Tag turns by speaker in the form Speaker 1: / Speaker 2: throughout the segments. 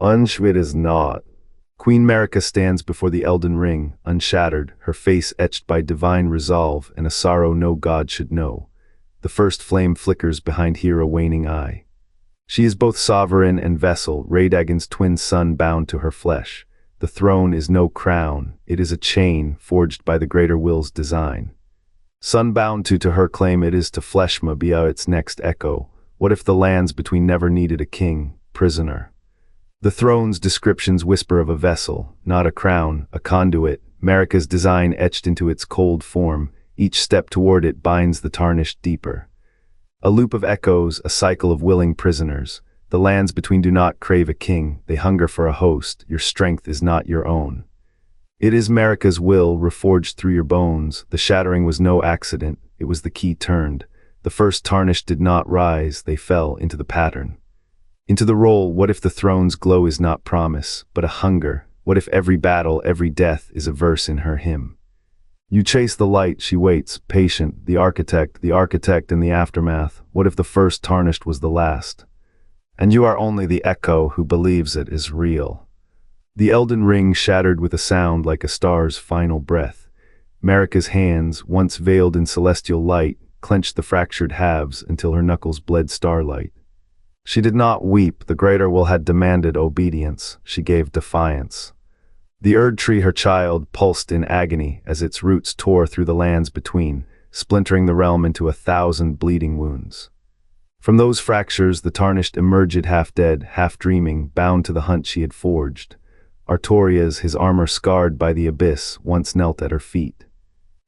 Speaker 1: Unshwit is not. Queen Marika stands before the Elden Ring, unshattered, her face etched by divine resolve and a sorrow no god should know. The first flame flickers behind here a waning eye. She is both sovereign and vessel, Radagon's twin son bound to her flesh. The throne is no crown, it is a chain forged by the greater will's design. Sunbound to her claim it is to Fleshma be its next echo. What if the lands between never needed a king, prisoner? The throne's descriptions whisper of a vessel, not a crown, a conduit, Marika's design etched into its cold form, each step toward it binds the Tarnished deeper. A loop of echoes, a cycle of willing prisoners. The lands between do not crave a king, they hunger for a host, your strength is not your own. It is Marika's will, reforged through your bones, the shattering was no accident, it was the key turned. The first Tarnished did not rise, they fell into the pattern. Into the role, what if the throne's glow is not promise, but a hunger? What if every battle, every death is a verse in her hymn? You chase the light, she waits, patient, the architect in the aftermath. What if the first Tarnished was the last? And you are only the echo who believes it is real. The Elden Ring shattered with a sound like a star's final breath. Marika's hands, once veiled in celestial light, clenched the fractured halves until her knuckles bled starlight. She did not weep, the greater will had demanded obedience, she gave defiance. The Erd tree, her child, pulsed in agony as its roots tore through the lands between, splintering the realm into 1,000 bleeding wounds. From those fractures the Tarnished emerged half dead, half dreaming, bound to the hunt she had forged. Artorias, his armor scarred by the abyss, once knelt at her feet.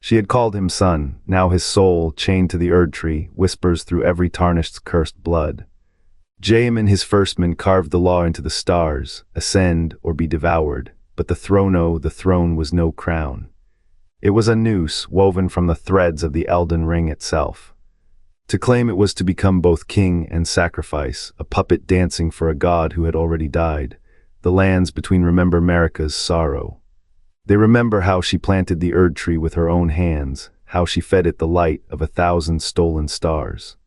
Speaker 1: She had called him son, now his soul, chained to the Erd tree, whispers through every Tarnished's cursed blood. Jaemin, his firstman, carved the law into the stars, ascend or be devoured, but the throne was no crown. It was a noose woven from the threads of the Elden Ring itself. To claim it was to become both king and sacrifice, a puppet dancing for a god who had already died. The lands between remember Marika's sorrow. They remember how she planted the Erd tree with her own hands, how she fed it the light of 1,000 stolen stars.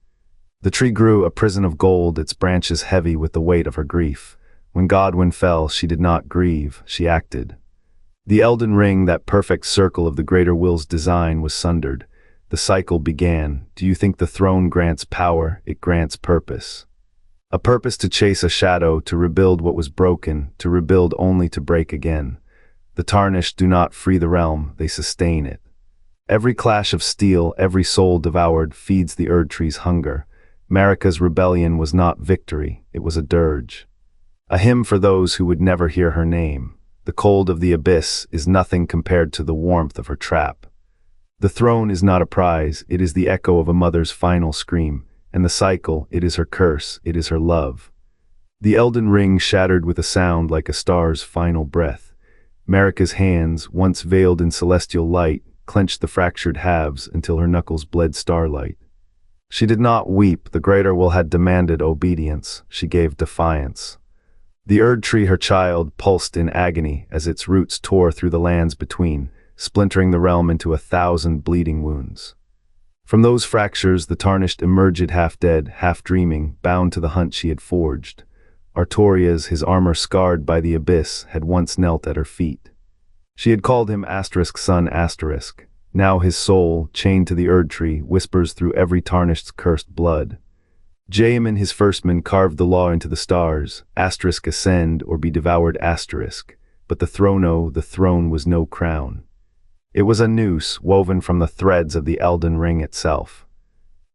Speaker 1: The tree grew a prison of gold, its branches heavy with the weight of her grief. When Godwyn fell, she did not grieve, she acted. The Elden Ring, that perfect circle of the greater will's design, was sundered. The cycle began. Do you think the throne grants power? It grants purpose. A purpose to chase a shadow, to rebuild what was broken, to rebuild only to break again. The Tarnished do not free the realm, they sustain it. Every clash of steel, every soul devoured, feeds the Erd tree's hunger. Marika's rebellion was not victory, it was a dirge. A hymn for those who would never hear her name. The cold of the abyss is nothing compared to the warmth of her trap. The throne is not a prize, it is the echo of a mother's final scream, and the cycle, it is her curse, it is her love. The Elden Ring shattered with a sound like a star's final breath. Marika's hands, once veiled in celestial light, clenched the fractured halves until her knuckles bled starlight. She did not weep, the greater will had demanded obedience, she gave defiance. The Erd tree, her child, pulsed in agony as its roots tore through the lands between, splintering the realm into 1,000 bleeding wounds. From those fractures the Tarnished emerged half dead, half dreaming, bound to the hunt she had forged. Artorias, his armor scarred by the abyss, had once knelt at her feet. She had called him son. Now his soul, chained to the Erd tree, whispers through every Tarnished's cursed blood. Jaemin, his firstman, carved the law into the stars, ascend or be devoured but the throne was no crown. It was a noose woven from the threads of the Elden Ring itself.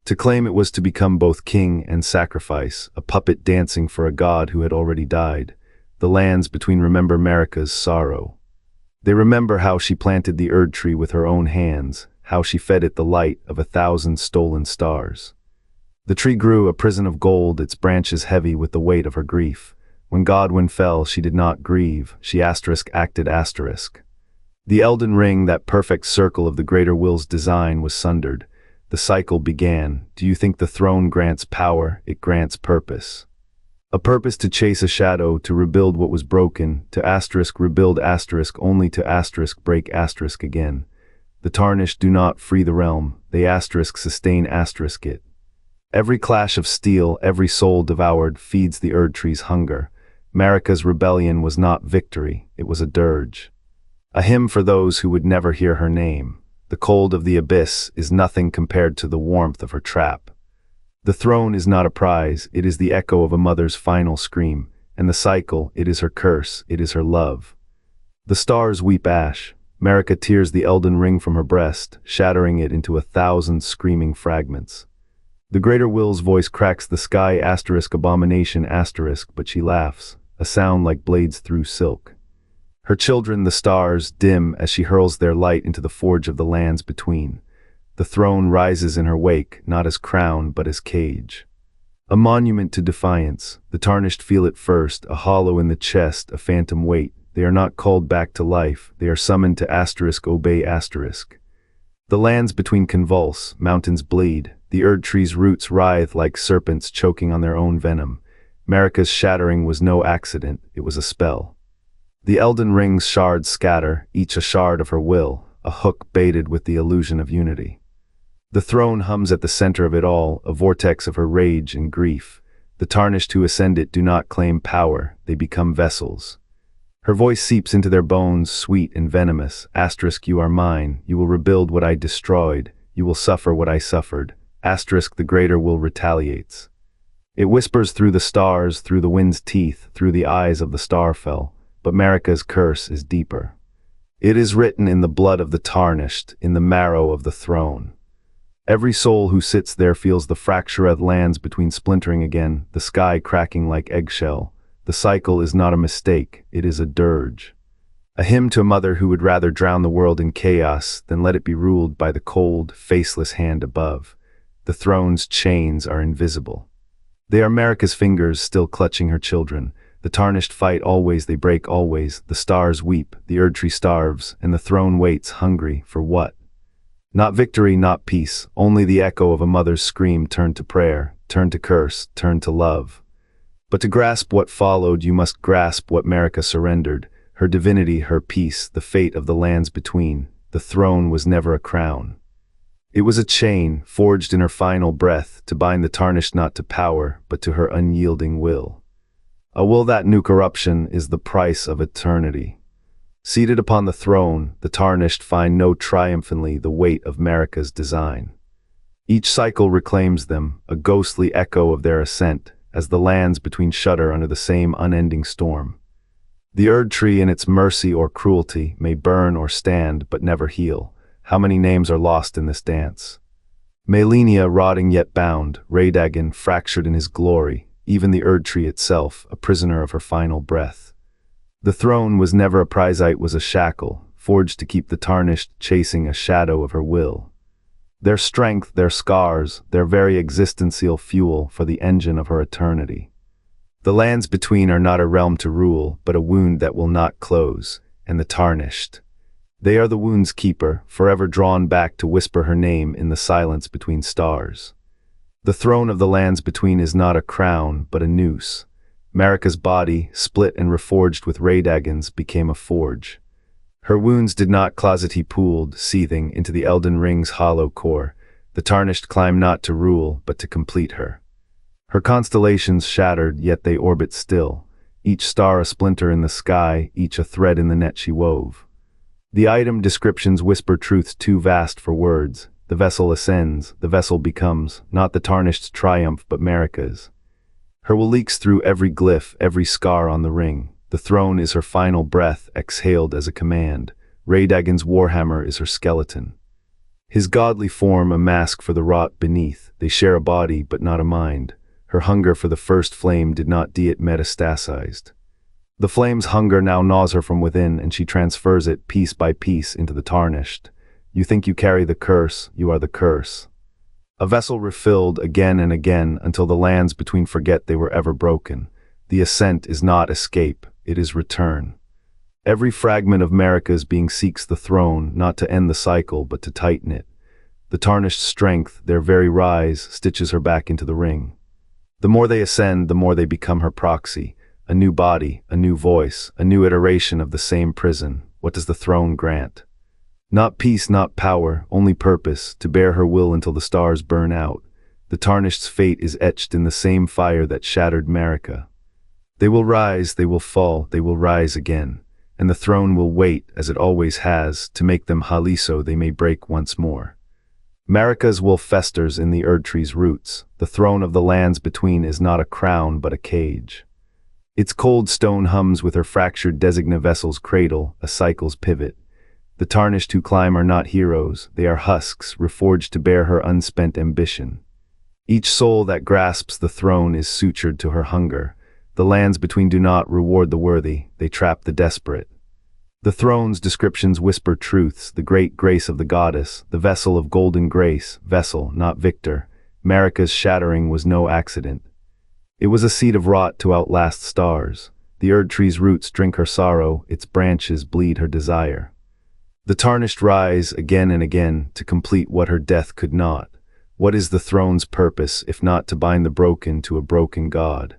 Speaker 1: To claim it was to become both king and sacrifice, a puppet dancing for a god who had already died. The lands between remember Marika's sorrow. They remember how she planted the Erd tree with her own hands, how she fed it the light of 1,000 stolen stars. The tree grew a prison of gold, its branches heavy with the weight of her grief. When Godwyn fell, she did not grieve, she acted. The Elden Ring, that perfect circle of the greater will's design, was sundered. The cycle began. Do you think the throne grants power? It grants purpose. A purpose to chase a shadow, to rebuild what was broken, to rebuild only to break again. The Tarnished do not free the realm, they sustain it. Every clash of steel, every soul devoured, feeds the Erd tree's hunger. Marika's rebellion was not victory, it was a dirge. A hymn for those who would never hear her name. The cold of the abyss is nothing compared to the warmth of her trap. The throne is not a prize, it is the echo of a mother's final scream, and the cycle, it is her curse, it is her love. The stars weep ash. Marika tears the Elden Ring from her breast, shattering it into 1,000 screaming fragments. The Greater Will's voice cracks the sky *abomination*, but she laughs, a sound like blades through silk. Her children, the stars, dim as she hurls their light into the forge of the lands between. The throne rises in her wake, not as crown, but as cage. A monument to defiance. The Tarnished feel it first, a hollow in the chest, a phantom weight. They are not called back to life, they are summoned to obey. The lands between convulse, mountains bleed, the Erd tree's roots writhe like serpents choking on their own venom. Marika's shattering was no accident, it was a spell. The Elden Ring's shards scatter, each a shard of her will, a hook baited with the illusion of unity. The throne hums at the center of it all, a vortex of her rage and grief. The Tarnished who ascend it do not claim power, they become vessels. Her voice seeps into their bones, sweet and venomous. You are mine, you will rebuild what I destroyed, you will suffer what I suffered. The Greater Will retaliates. It whispers through the stars, through the wind's teeth, through the eyes of the Starfell, but Marika's curse is deeper. It is written in the blood of the Tarnished, in the marrow of the throne. Every soul who sits there feels the fracture of lands between splintering again, the sky cracking like eggshell. The cycle is not a mistake, it is a dirge. A hymn to a mother who would rather drown the world in chaos than let it be ruled by the cold, faceless hand above. The throne's chains are invisible. They are Marika's fingers still clutching her children. The Tarnished fight always, they break always. The stars weep, the Erd tree starves, and the throne waits hungry for what? Not victory, not peace, only the echo of a mother's scream turned to prayer, turned to curse, turned to love. But to grasp what followed, you must grasp what Marika surrendered, her divinity, her peace, the fate of the lands between. The throne was never a crown. It was a chain, forged in her final breath, to bind the Tarnished not to power, but to her unyielding will. A will that knew corruption is the price of eternity. Seated upon the throne, the Tarnished find no triumphantly the weight of Marika's design. Each cycle reclaims them, a ghostly echo of their ascent, as the lands between shudder under the same unending storm. The Erd tree in its mercy or cruelty may burn or stand but never heal. How many names are lost in this dance? Malenia rotting yet bound, Radagon fractured in his glory, even the Erd tree itself, a prisoner of her final breath. The throne was never a prize, it was a shackle, forged to keep the Tarnished chasing a shadow of her will. Their strength, their scars, their very existential fuel for the engine of her eternity. The lands between are not a realm to rule, but a wound that will not close, and the Tarnished. They are the wound's keeper, forever drawn back to whisper her name in the silence between stars. The throne of the lands between is not a crown, but a noose. Marika's body, split and reforged with Radagon's, became a forge. Her wounds did not closet, he pooled, seething, into the Elden Ring's hollow core. The Tarnished climb not to rule, but to complete her. Her constellations shattered, yet they orbit still, each star a splinter in the sky, each a thread in the net she wove. The item descriptions whisper truths too vast for words. The vessel ascends, the vessel becomes, not the Tarnished's triumph, but Marika's. Her will leaks through every glyph, every scar on the ring. The throne is her final breath, exhaled as a command. Radagon's warhammer is her skeleton. His godly form a mask for the rot beneath. They share a body, but not a mind. Her hunger for the first flame did not die, it metastasized. The flame's hunger now gnaws her from within, and she transfers it piece by piece into the Tarnished. You think you carry the curse, you are the curse. A vessel refilled again and again until the lands between forget they were ever broken. The ascent is not escape, it is return. Every fragment of Marika's being seeks the throne, not to end the cycle, but to tighten it. The Tarnished strength, their very rise, stitches her back into the ring. The more they ascend, the more they become her proxy. A new body, a new voice, a new iteration of the same prison. What does the throne grant? Not peace, not power, only purpose, to bear her will until the stars burn out. The Tarnished's fate is etched in the same fire that shattered Marika. They will rise, they will fall, they will rise again, and the throne will wait, as it always has, to make them hali so they may break once more. Marika's wolf festers in the Erd tree's roots. The throne of the lands between is not a crown but a cage. Its cold stone hums with her fractured designa vessel's cradle, a cycle's pivot. The Tarnished who climb are not heroes, they are husks, reforged to bear her unspent ambition. Each soul that grasps the throne is sutured to her hunger. The lands between do not reward the worthy, they trap the desperate. The throne's descriptions whisper truths, the great grace of the goddess, the vessel of golden grace, vessel, not victor. Marika's shattering was no accident. It was a seed of rot to outlast stars. The Erd tree's roots drink her sorrow, its branches bleed her desire. The Tarnished rise again and again to complete what her death could not. What is the throne's purpose, if not to bind the broken to a broken god?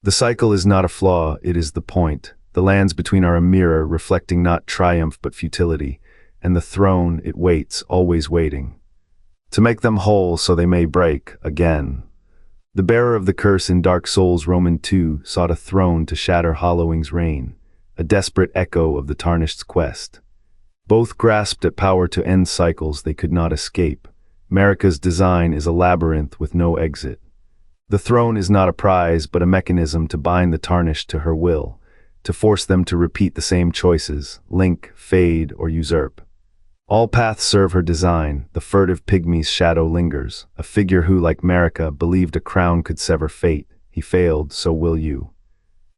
Speaker 1: The cycle is not a flaw, it is the point. The lands between are a mirror, reflecting not triumph but futility, and the throne, it waits, always waiting. To make them whole so they may break, again. The bearer of the curse in Dark Souls Roman 2 sought a throne to shatter Hollowing's reign, a desperate echo of the Tarnished's quest. Both grasped at power to end cycles they could not escape. Marika's design is a labyrinth with no exit. The throne is not a prize but a mechanism to bind the Tarnished to her will, to force them to repeat the same choices, link, fade, or usurp. All paths serve her design, the furtive pygmy's shadow lingers, a figure who, like Marika, believed a crown could sever fate. He failed, so will you.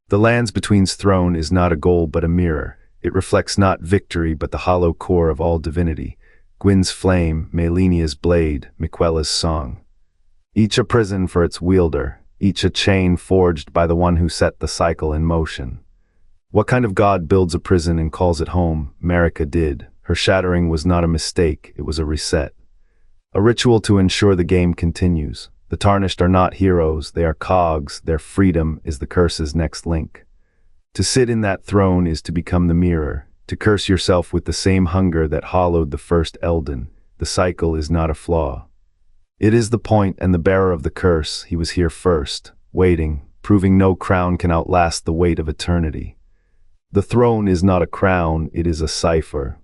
Speaker 1: The lands between's throne is not a goal but a mirror. It reflects not victory but the hollow core of all divinity. Gwyn's flame, Melinia's blade, Miquella's song. Each a prison for its wielder, each a chain forged by the one who set the cycle in motion. What kind of god builds a prison and calls it home? Marika did. Her shattering was not a mistake, it was a reset. A ritual to ensure the game continues. The Tarnished are not heroes, they are cogs, their freedom is the curse's next link. To sit in that throne is to become the mirror, to curse yourself with the same hunger that hollowed the first Elden. The cycle is not a flaw. It is the point and the bearer of the curse. He was here first, waiting, proving no crown can outlast the weight of eternity. The throne is not a crown, it is a cipher.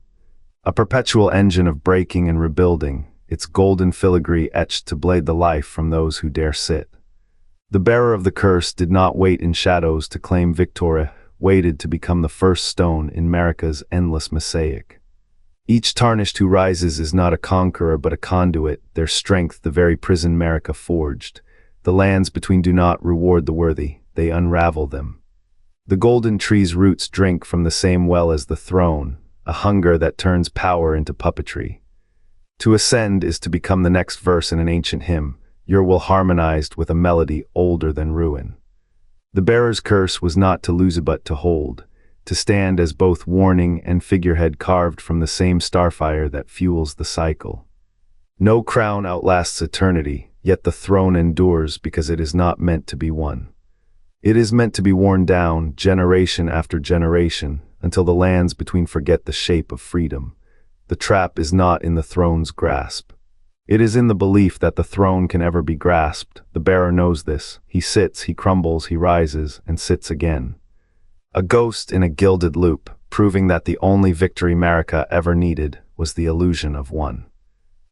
Speaker 1: A perpetual engine of breaking and rebuilding, its golden filigree etched to blade the life from those who dare sit. The bearer of the curse did not wait in shadows to claim victory, waited to become the first stone in Marika's endless mosaic. Each Tarnished who rises is not a conqueror but a conduit, their strength the very prison Marika forged. The lands between do not reward the worthy, they unravel them. The golden tree's roots drink from the same well as the throne, a hunger that turns power into puppetry. To ascend is to become the next verse in an ancient hymn, your will harmonized with a melody older than ruin. The bearer's curse was not to lose but to hold, to stand as both warning and figurehead carved from the same starfire that fuels the cycle. No crown outlasts eternity, yet the throne endures because it is not meant to be won. It is meant to be worn down, generation after generation, until the lands between forget the shape of freedom. The trap is not in the throne's grasp. It is in the belief that the throne can ever be grasped. The bearer knows this. He sits, he crumbles, he rises, and sits again. A ghost in a gilded loop, proving that the only victory Marika ever needed was the illusion of one.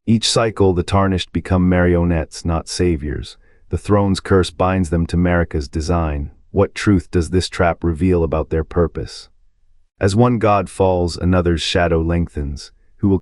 Speaker 1: Each cycle the Tarnished become marionettes, not saviors. The throne's curse binds them to Marika's design. What truth does this trap reveal about their purpose? As one god falls, another's shadow lengthens.